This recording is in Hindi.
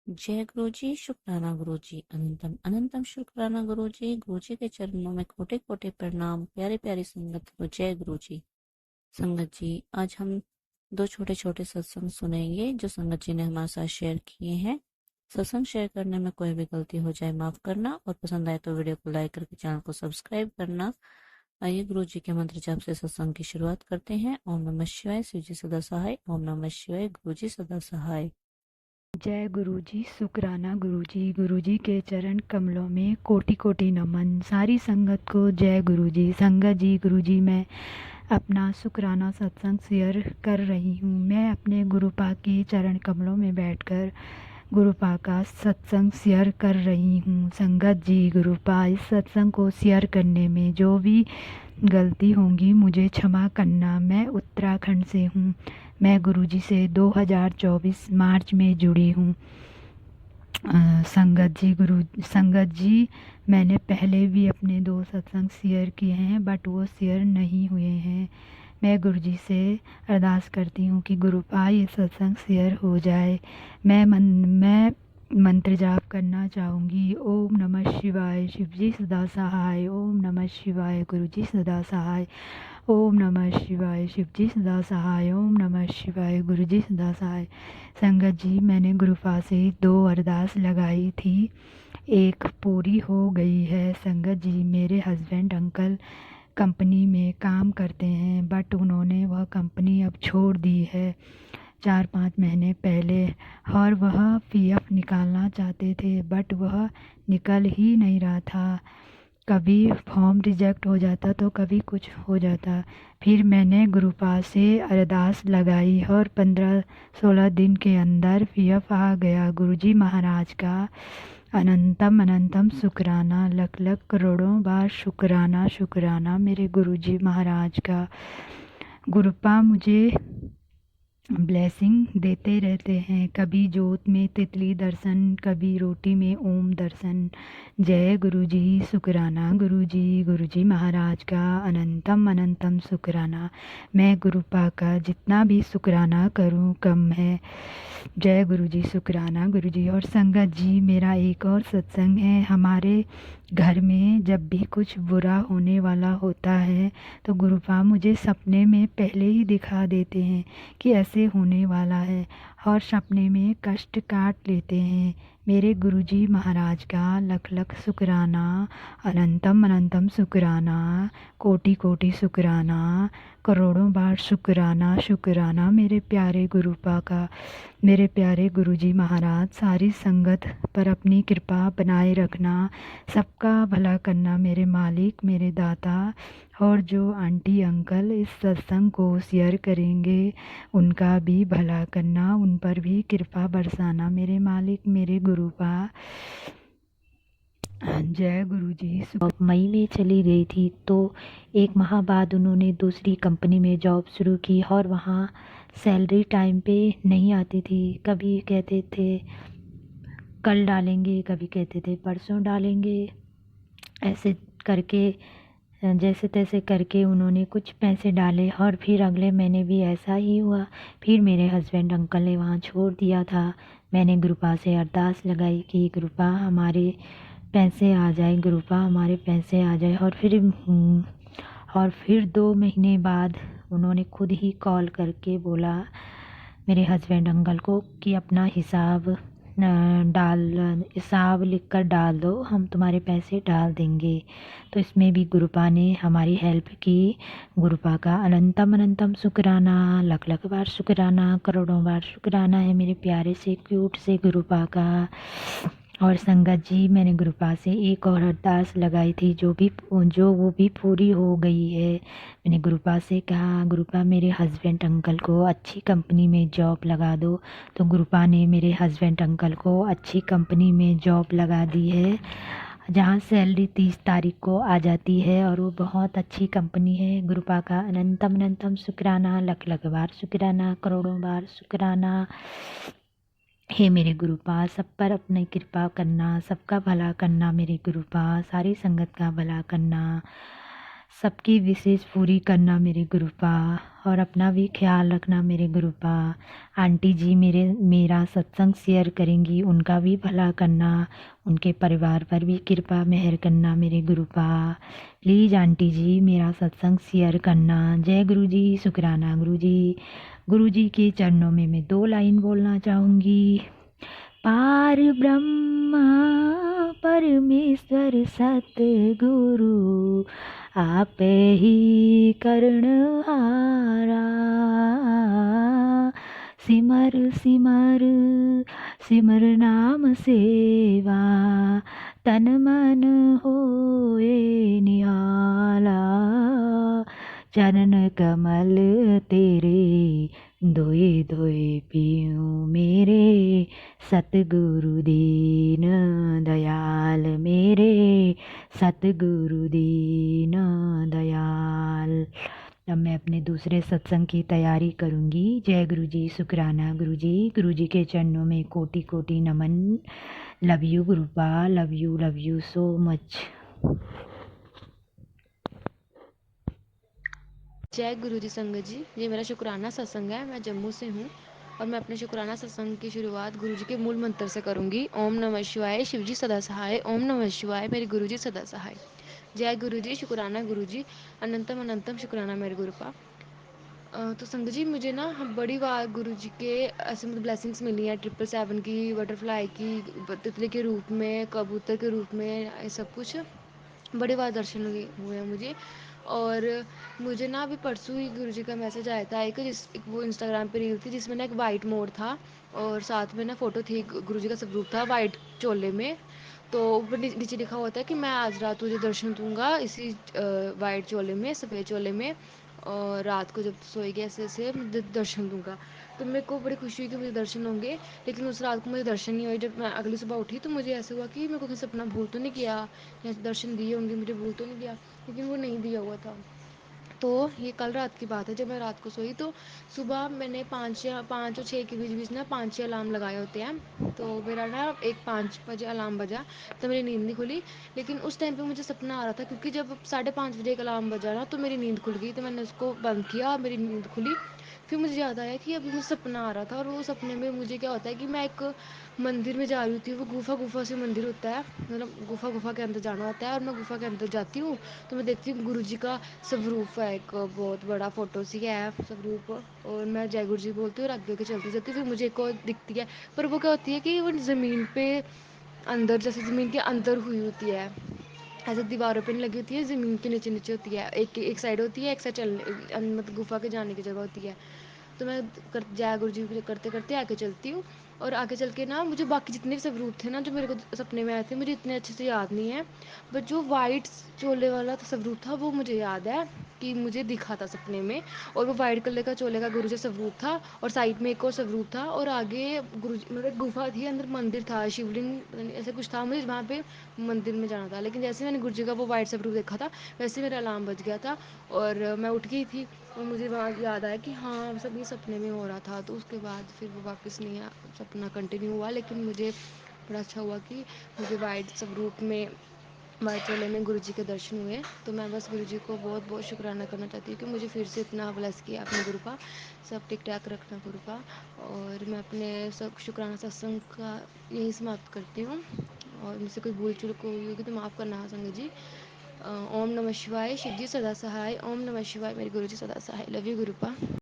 जय गुरु जी, शुक्राना गुरु जी, अनंतम अनंतम शुक्राना गुरु जी। गुरु जी के चरणों में कोटि कोटि प्रणाम। प्यारे प्यारी संगत को जय गुरु जी। संगत जी, आज हम दो छोटे छोटे सत्संग सुनेंगे जो संगत जी ने हमारे साथ शेयर किए हैं। सत्संग शेयर करने में कोई भी गलती हो जाए माफ करना, और पसंद आए तो वीडियो को लाइक करके चैनल को सब्सक्राइब करना। आइए गुरु जी के मंत्र जाप से सत्संग की शुरुआत करते हैं। ओम नमः शिवाय। शिव जी सदा सहाय। ओम नमः शिवाय। गुरु जी सदा सहाय। जय गुरु जी, शुक्राना गुरु जी के चरण कमलों में कोटि कोटि नमन। सारी संगत को जय गुरु जी। संगत जी, गुरु जी, मैं अपना शुक्राना सत्संग शेयर कर रही हूँ। मैं अपने गुरुपा के चरण कमलों में बैठकर गुरुपा का सत्संग शेयर कर रही हूँ। संगत जी, गुरुपा, इस सत्संग को शेयर करने में जो भी गलती होंगी मुझे क्षमा करना। मैं उत्तराखंड से हूँ। मैं गुरुजी से 2024 मार्च में जुड़ी हूँ। संगत जी, मैंने पहले भी अपने 2 सत्संग शेयर किए हैं, बट वो शेयर नहीं हुए हैं। मैं गुरुजी से अरदास करती हूँ कि गुरुपा ये सत्संग शेयर हो जाए। मैं मंत्र जाप करना चाहूँगी। ओम नमः शिवाय। शिव जी सदा सहाय। ओम नमः शिवाय। गुरु जी सदा सहाय। ओम नमः शिवाय। शिव जी सदा सहाय। ओम नमः शिवाय। गुरु जी सदा सहाय। संगत जी, मैंने गुरुपा से 2 अरदास लगाई थी, एक पूरी हो गई है। संगत जी, मेरे हस्बैंड अंकल कंपनी में काम करते हैं, बट उन्होंने वह कंपनी अब छोड़ दी है 4-5 महीने पहले, और वह पीएफ निकालना चाहते थे, बट वह निकल ही नहीं रहा था। कभी फॉर्म रिजेक्ट हो जाता तो कभी कुछ हो जाता। फिर मैंने गुरुपा से अरदास लगाई और 15-16 दिन के अंदर पीएफ आ गया। गुरुजी महाराज का अनंतम अनंतम शुक्राना, लख लख करोड़ों बार शुक्राना शुक्राना मेरे गुरुजी महाराज का। गुरुपा मुझे ब्लेसिंग देते रहते हैं, कभी जोत में तितली दर्शन, कभी रोटी में ओम दर्शन। जय गुरु जी, शुक्राना गुरु जी महाराज का अनंतम अनंतम शुक्राना। मैं गुरुपा का जितना भी शुक्राना करूं कम है। जय गुरु जी, शुक्राना गुरु जी। और संगत जी, मेरा एक और सत्संग है। हमारे घर में जब भी कुछ बुरा होने वाला होता है तो गुरुपा मुझे सपने में पहले ही दिखा देते हैं कि ऐसे होने वाला है, और सपने में कष्ट काट लेते हैं। मेरे गुरुजी महाराज का लख लख शुक्राना, अनंतम अनंतम शुक्राना, कोटि कोटि शुक्राना, करोड़ों बार शुक्राना शुक्राना मेरे प्यारे गुरुपा का। मेरे प्यारे गुरुजी महाराज, सारी संगत पर अपनी कृपा बनाए रखना, सबका भला करना मेरे मालिक, मेरे दाता। और जो आंटी अंकल इस सत्संग को शेयर करेंगे उनका भी भला करना, उन पर भी कृपा बरसाना मेरे मालिक, मेरे गुरुपा। जय गुरु जी। मई में चली गई थी तो 1 माह बाद उन्होंने दूसरी कंपनी में जॉब शुरू की, और वहाँ सैलरी टाइम पे नहीं आती थी। कभी कहते थे कल डालेंगे, कभी कहते थे परसों डालेंगे। ऐसे करके जैसे तैसे करके उन्होंने कुछ पैसे डाले, और फिर अगले महीने भी ऐसा ही हुआ। फिर मेरे हस्बैंड अंकल ने वहाँ छोड़ दिया था। मैंने गुरुपा से अरदास लगाई कि गुरुपा हमारे पैसे आ जाए, गुरुपा हमारे पैसे आ जाए। और फिर 2 महीने बाद उन्होंने खुद ही कॉल करके बोला मेरे हस्बैंड अंकल को कि अपना हिसाब लिख कर डाल दो, हम तुम्हारे पैसे डाल देंगे। तो इसमें भी गुरुपा ने हमारी हेल्प की। गुरुपा का अनंतम अनंतम शुक्राना, लख लख बार शुक्राना, करोड़ों बार शुक्राना है मेरे प्यारे से क्यूट से गुरुपा का। और संगत जी, मैंने गुरुपा से एक और अरदास लगाई थी जो वो भी पूरी हो गई है। मैंने गुरुपा से कहा, गुरुपा मेरे हस्बैंड अंकल को अच्छी कंपनी में जॉब लगा दो। तो गुरुपा ने मेरे हस्बैंड अंकल को अच्छी कंपनी में जॉब लगा दी है, जहाँ सैलरी 30 तारीख को आ जाती है, और वो बहुत अच्छी कंपनी है। गुरुपा का अनंतम अनंतम शुक्राना, लख लख बार शुक्राना, करोड़ों बार शुक्राना। हे मेरे गुरुपा, सब पर अपनी कृपा करना, सबका भला करना मेरे गुरुपा, सारी संगत का भला करना। सबकी विशेष पूरी करना मेरे गुरुपा, और अपना भी ख्याल रखना मेरे गुरुपा। आंटी जी मेरा सत्संग शेयर करेंगी, उनका भी भला करना, उनके परिवार पर भी कृपा मेहर करना मेरे गुरुपा। प्लीज़ आंटी जी मेरा सत्संग शेयर करना। जय गुरु जी, शुक्राना गुरु जी। गुरु जी के चरणों में मैं 2 लाइन बोलना चाहूँगी। पार ब्रह्म परमेश्वर सतगुरु, आप ही करणहारा। सिमर सिमर सिमर नाम सेवा, तन मन होए निहाला। चरण कमल तेरे धोए धोए पीऊँ मेरे सतगुरु दीन दयाल, मेरे सतगुरु दीन दयाल। अब मैं अपने दूसरे सत्संग की तैयारी करूँगी। जय गुरु जी, शुक्राना गुरु जी। गुरु जी के चरणों में कोटि कोटि नमन। लव यू गुरुपा, लव यू सो मच। जय गुरु जी संगत जी, ये मेरा शुक्राना सत्संग है। मैं जम्मू से हूँ और मैं अपने शुक्राना सत्संग की शुरुआत गुरु जी के मूल मंत्र से करूँगी। ओम नमः शिवाय, शिव जी सदा सहाय। ओम नमः शिवाय, मेरे गुरु जी सदा सहाय। जय गुरु जी, शुक्राना गुरु जी। अनंतम अनंतम शुक्राना मेरे गुरुपा। तो संगत जी, मुझे ना बड़ी बार गुरु जी के ऐसे मतलब ब्लेसिंग्स मिली हैं, 777 की, बटरफ्लाई की, तितली के रूप में, कबूतर के रूप में, ये सब कुछ बड़े बार दर्शन हुए हैं मुझे। और मुझे ना अभी परसों ही गुरु जी का मैसेज आया था एक वो इंस्टाग्राम पे रील थी जिसमें ना एक वाइट मोर था और साथ में ना फ़ोटो थी, गुरु जी का स्वरूप था वाइट चोले में। तो ऊपर नीचे लिखा होता है कि मैं आज रात तुझे दर्शन दूंगा इसी वाइट चोले में, सफ़ेद चोले में, और रात को जब तू सोएगी ऐसे ऐसे दर्शन दूंगा। तो मेरे को बड़ी खुशी हुई कि मुझे दर्शन होंगे, लेकिन उस रात को मुझे दर्शन नहीं हुए। जब मैं अगली सुबह उठी तो मुझे ऐसा हुआ कि मेरे को किसी सपना भूल तो नहीं किया, या दर्शन दिए होंगे मुझे, भूल तो नहीं किया, लेकिन वो नहीं दिया हुआ था। तो ये कल रात की बात है, जब मैं रात को सोई तो सुबह मैंने 5 और 6 के बीच बीच ना 5-6 अलार्म लगाए होते हैं। तो मेरा ना एक 5 बजे अलार्म बजा, तो मेरी नींद नहीं खुली। लेकिन उस टाइम पे मुझे सपना आ रहा था, क्योंकि जब 5:30 बजे एक अलार्म बजा ना तो मेरी नींद खुल गई। तो मैंने उसको बंद किया, मेरी नींद खुली। फिर मुझे याद आया कि अभी मुझे सपना आ रहा था, और वो सपने में मुझे क्या होता है कि मैं एक मंदिर में जा रही होती हूँ। वो गुफा से मंदिर होता है, मतलब गुफा के अंदर जाना होता है, और मैं गुफा के अंदर जाती हूँ। तो मैं देखती हूँ गुरु जी का स्वरूप है, एक बहुत बड़ा फ़ोटो सी है स्वरूप, और मैं जय गुरु जी बोलती हूँ और आगे चलती जाती हूँ। फिर मुझे एक और दिखती है, पर वो क्या होती है कि वो ज़मीन पे अंदर, जैसे ज़मीन के अंदर हुई होती है, ऐसे दीवारों पे नहीं लगी होती है, ज़मीन के नीचे नीचे होती है। एक साइड होती है, एक साइड मतलब गुफा के जाने की जगह होती है। तो मैं जय गुरु जी करते करते आगे चलती हूँ, और आगे चल के ना मुझे बाकी जितने भी स्वरूप थे ना जो मेरे को सपने में आए थे, मुझे इतने अच्छे से याद नहीं है। बट जो वाइट चोले वाला स्वरूप था वो मुझे याद है कि मुझे दिखा था सपने में। और वो वाइट कलर का चोले का गुरु जी स्वरूप था, और साइड में एक और स्वरूप था, और आगे गुरु जी मतलब एक गुफा थी, अंदर मंदिर था, शिवलिंग पता नहीं ऐसा कुछ था। मुझे वहाँ पे मंदिर में जाना था, लेकिन जैसे मैंने गुरु जी का वो वाइट स्वरूप देखा था, वैसे मेरा अलार्म बज गया था और मैं उठ गई थी। और मुझे वहाँ याद आया कि हाँ सब ये सपने में हो रहा था। तो उसके बाद फिर वो वापस नहीं आया, सपना कंटिन्यू हुआ, लेकिन मुझे बड़ा अच्छा हुआ कि मुझे वाइट स्वरूप में, वाइट चोले में गुरु जी के दर्शन हुए। तो मैं बस गुरु जी को बहुत बहुत शुक्राना करना चाहती हूँ कि मुझे फिर से इतना ब्लेस किया अपने गुरु का। सब ठीक ठाक रखना गुरु का। और मैं अपने सब शुक्राना सत्संग का यही समाप्त करती हूँ, और मुझसे कोई भूल चूक हुई होगी तो माफ़ करना संगत जी। ओम नमः शिवाय, शिव जी सदा सहाय। ओम नमः शिवाय, मेरे गुरु जी सदा सहाय। Love you गुरुपा।